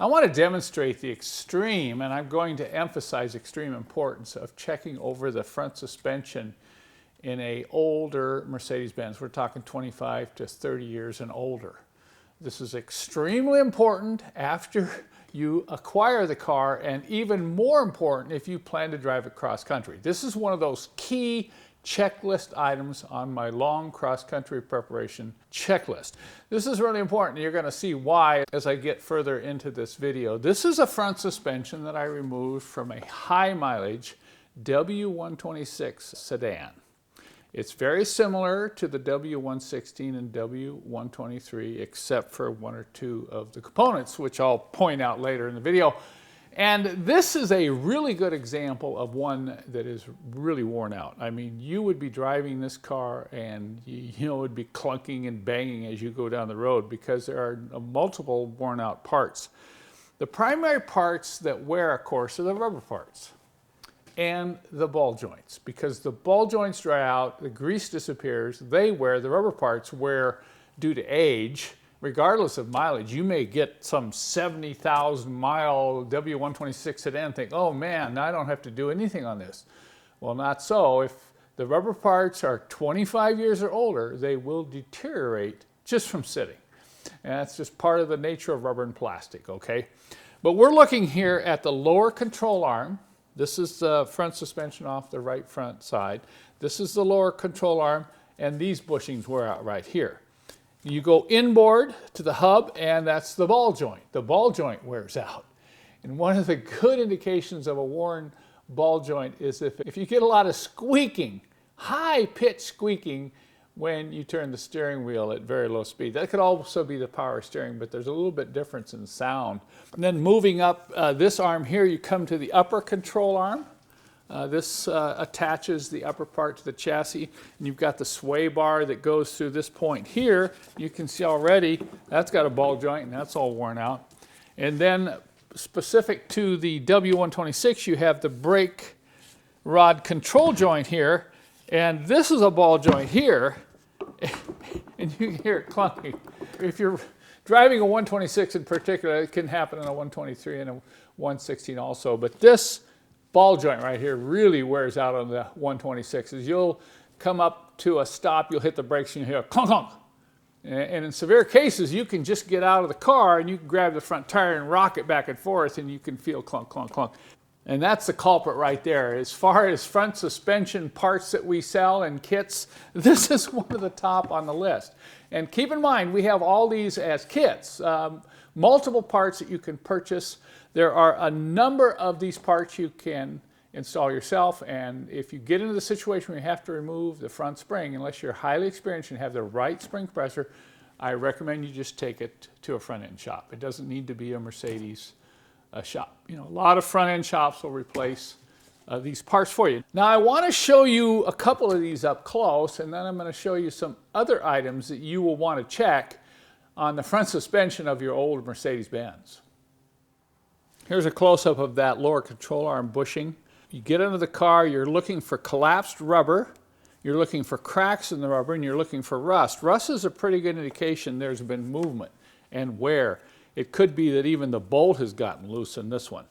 I want to demonstrate the extreme, and I'm going to emphasize extreme importance of checking over the front suspension in a older Mercedes-Benz. We're talking 25 to 30 years and older. This is extremely important after you acquire the car, and even more important if you plan to drive it cross country. This is one of those key checklist items on my long cross-country preparation checklist. This is really important. You're going to see why as I get further into this video. This is a front suspension that I removed from a high mileage W126 sedan. It's very similar to the W116 and W123 except for one or two of the components, which I'll point out later in the video. And this is a really good example of one that is really worn out. I mean, you would be driving this car and it would be clunking and banging as you go down the road because there are multiple worn out parts. The primary parts that wear, of course, are the rubber parts and the ball joints, because the ball joints dry out, the grease disappears, they wear, the rubber parts wear due to age. Regardless of mileage, you may get some 70,000 mile W126 sedan and think, oh man, I don't have to do anything on this. Well, not so. If the rubber parts are 25 years or older, they will deteriorate just from sitting. And that's just part of the nature of rubber and plastic, okay? But we're looking here at the lower control arm. This is the front suspension off the right front side. This is the lower control arm, and these bushings wear out right here. You go inboard to the hub, and that's the ball joint. The ball joint wears out. And one of the good indications of a worn ball joint is if you get a lot of squeaking, high-pitched squeaking when you turn the steering wheel at very low speed. That could also be the power steering, but there's a little bit difference in sound. And then moving up this arm here, you come to the upper control arm. This attaches the upper part to the chassis, and you've got the sway bar that goes through this point here. You can see already that's got a ball joint, and that's all worn out. And then specific to the W126, you have the brake rod control joint here, and this is a ball joint here, and you can hear it clunking. If you're driving a 126 in particular, it can happen in a 123 and a 116 also, but this ball joint right here really wears out on the 126s. You'll come up to a stop, you'll hit the brakes, and you hear clunk, clunk. And in severe cases, you can just get out of the car and you can grab the front tire and rock it back and forth, and you can feel clunk, clunk, clunk. And that's the culprit right there. As far as front suspension parts that we sell and kits, this is one of the top on the list. And keep in mind, we have all these as kits, multiple parts that you can purchase. There are a number of these parts you can install yourself, and if you get into the situation where you have to remove the front spring, unless you're highly experienced and have the right spring compressor, I recommend you just take it to a front-end shop. It doesn't need to be a Mercedes shop. You know, a lot of front-end shops will replace these parts for you. Now I want to show you a couple of these up close, and then I'm going to show you some other items that you will want to check on the front suspension of your old Mercedes-Benz. Here's a close-up of that lower control arm bushing. You get into the car, you're looking for collapsed rubber, you're looking for cracks in the rubber, and you're looking for rust. Rust is a pretty good indication there's been movement and wear. It could be that even the bolt has gotten loose in this one.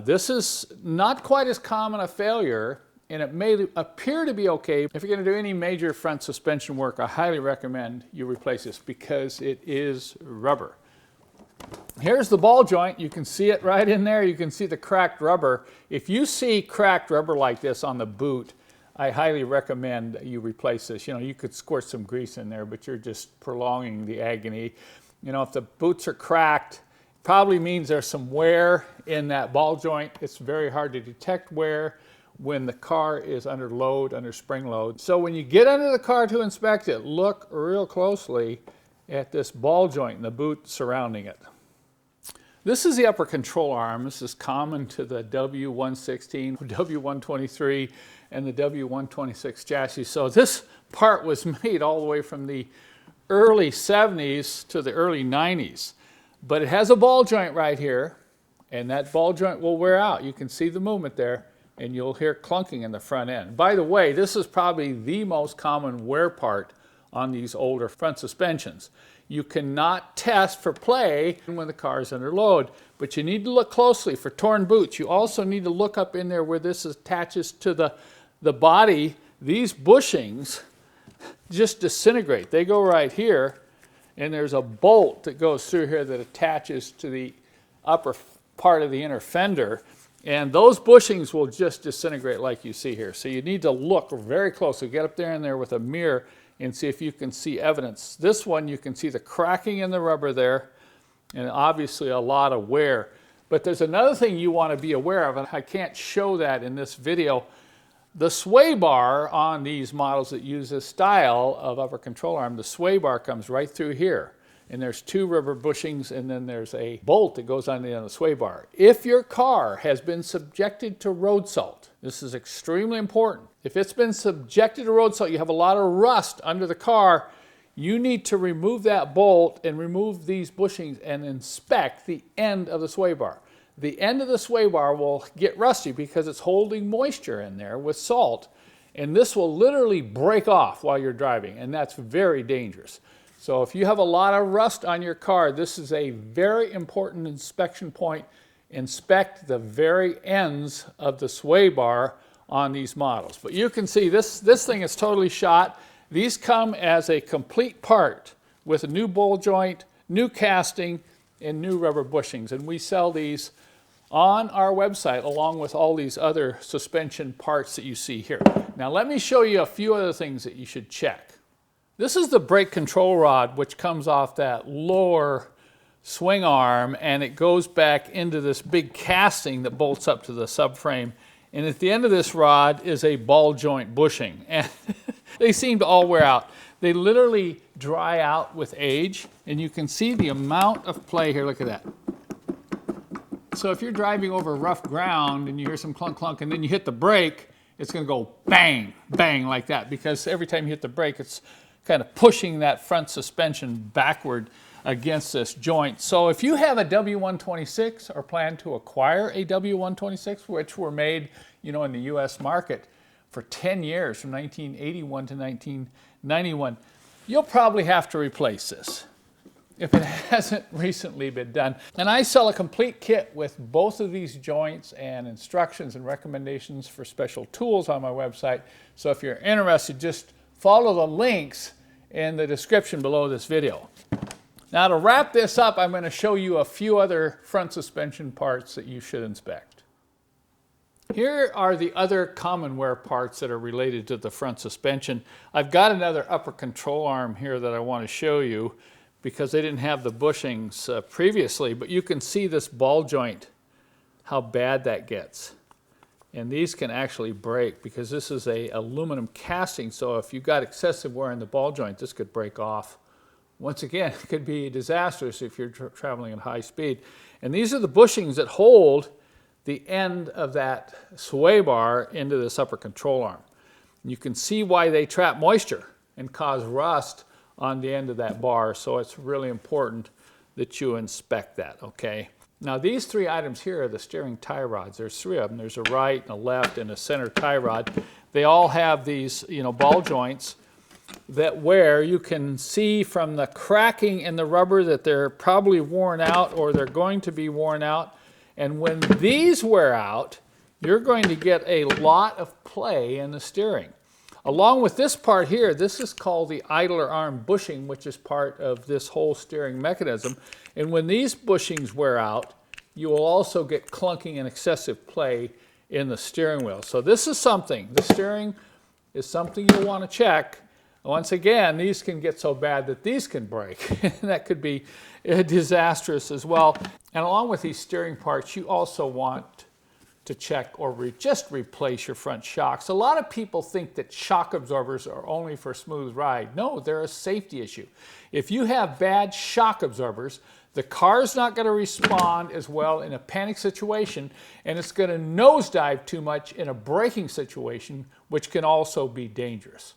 This is not quite as common a failure, and it may appear to be okay. If you're going to do any major front suspension work, I highly recommend you replace this because it is rubber. Here's the ball joint. You can see it right in there. You can see the cracked rubber. If you see cracked rubber like this on the boot, I highly recommend you replace this. You know, you could squirt some grease in there, but you're just prolonging the agony. You know, if the boots are cracked, probably means there's some wear in that ball joint. It's very hard to detect wear when the car is under load, under spring load. So when you get under the car to inspect it, look real closely at this ball joint and the boot surrounding it. This is the upper control arm. This is common to the W116, W123, and the W126 chassis. So this part was made all the way from the early 70s to the early 90s. But it has a ball joint right here, and that ball joint will wear out. You can see the movement there, and you'll hear clunking in the front end. By the way, this is probably the most common wear part on these older front suspensions. You cannot test for play when the car is under load, but you need to look closely for torn boots. You also need to look up in there where this attaches to the body. These bushings just disintegrate. They go right here, and there's a bolt that goes through here that attaches to the upper part of the inner fender, and those bushings will just disintegrate like you see here. So you need to look very closely. Get up there in there with a mirror and see if you can see evidence. This one, you can see the cracking in the rubber there, and obviously a lot of wear. But there's another thing you want to be aware of, and I can't show that in this video. The sway bar on these models that use this style of upper control arm, the sway bar comes right through here. And there's two rubber bushings, and then there's a bolt that goes on the end of the sway bar. If your car has been subjected to road salt, this is extremely important. If it's been subjected to road salt, you have a lot of rust under the car, you need to remove that bolt and remove these bushings and inspect the end of the sway bar. The end of the sway bar will get rusty because it's holding moisture in there with salt, and this will literally break off while you're driving, and that's very dangerous. So if you have a lot of rust on your car, this is a very important inspection point. Inspect the very ends of the sway bar on these models. But you can see this thing is totally shot. These come as a complete part with a new ball joint, new casting, and new rubber bushings. And we sell these on our website along with all these other suspension parts that you see here. Now let me show you a few other things that you should check. This is the brake control rod, which comes off that lower swing arm, and it goes back into this big casting that bolts up to the subframe. And at the end of this rod is a ball joint bushing. And they seem to all wear out. They literally dry out with age, and you can see the amount of play here. Look at that. So if you're driving over rough ground and you hear some clunk clunk and then you hit the brake, it's going to go bang, bang like that, because every time you hit the brake, it's kind of pushing that front suspension backward against this joint. So if you have a W126 or plan to acquire a W126, which were made, in the US market for 10 years, from 1981 to 1991, you'll probably have to replace this if it hasn't recently been done. And I sell a complete kit with both of these joints and instructions and recommendations for special tools on my website. So if you're interested, just follow the links in the description below this video. Now to wrap this up, I'm going to show you a few other front suspension parts that you should inspect. Here are the other common wear parts that are related to the front suspension. I've got another upper control arm here that I want to show you because they didn't have the bushings previously, but you can see this ball joint, how bad that gets. And these can actually break because this is a aluminum casting, so if you've got excessive wear in the ball joint, this could break off. Once again, it could be disastrous if you're traveling at high speed. And these are the bushings that hold the end of that sway bar into this upper control arm. You can see why they trap moisture and cause rust on the end of that bar, so it's really important that you inspect that, okay? Now these three items here are the steering tie rods. There's three of them. There's a right and a left and a center tie rod. They all have these, ball joints that wear. You can see from the cracking in the rubber that they're probably worn out or they're going to be worn out. And when these wear out, you're going to get a lot of play in the steering. Along with this part here, this is called the idler arm bushing, which is part of this whole steering mechanism. And when these bushings wear out, you will also get clunking and excessive play in the steering wheel. So this is something, the steering is something you'll want to check. Once again, these can get so bad that these can break. And that could be disastrous as well. And along with these steering parts, you also want to check or just replace your front shocks. A lot of people think that shock absorbers are only for smooth ride. No, they're a safety issue. If you have bad shock absorbers, the car's not going to respond as well in a panic situation, and it's going to nosedive too much in a braking situation, which can also be dangerous.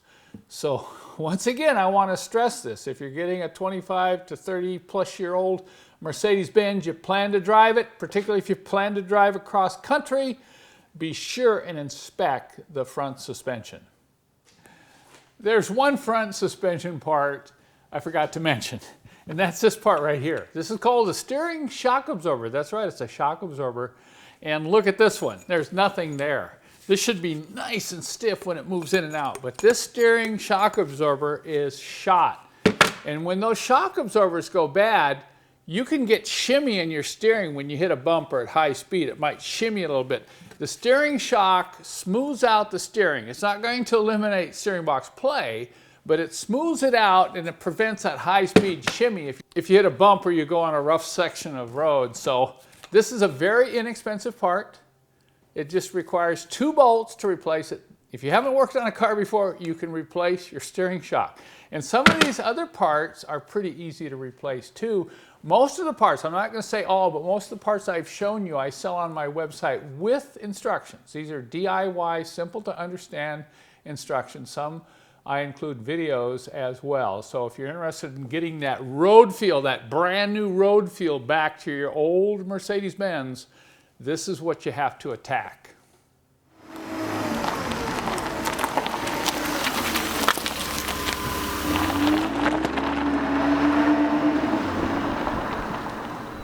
So once again, I want to stress this. If you're getting a 25 to 30 plus year old Mercedes-Benz, you plan to drive it, particularly if you plan to drive across country, be sure and inspect the front suspension. There's one front suspension part I forgot to mention, and that's this part right here. This is called a steering shock absorber. That's right, it's a shock absorber. And look at this one. There's nothing there. This should be nice and stiff when it moves in and out, but this steering shock absorber is shot. And when those shock absorbers go bad, you can get shimmy in your steering when you hit a bumper at high speed. It might shimmy a little bit. The steering shock smooths out the steering. It's not going to eliminate steering box play, but it smooths it out and it prevents that high speed shimmy if you hit a bump or you go on a rough section of road. So this is a very inexpensive part. It just requires 2 bolts to replace it. If you haven't worked on a car before, you can replace your steering shock. And some of these other parts are pretty easy to replace too. Most of the parts, I'm not going to say all, but most of the parts I've shown you, I sell on my website with instructions. These are DIY, simple to understand instructions. Some I include videos as well. So if you're interested in getting that road feel, that brand new road feel back to your old Mercedes-Benz, this is what you have to attack.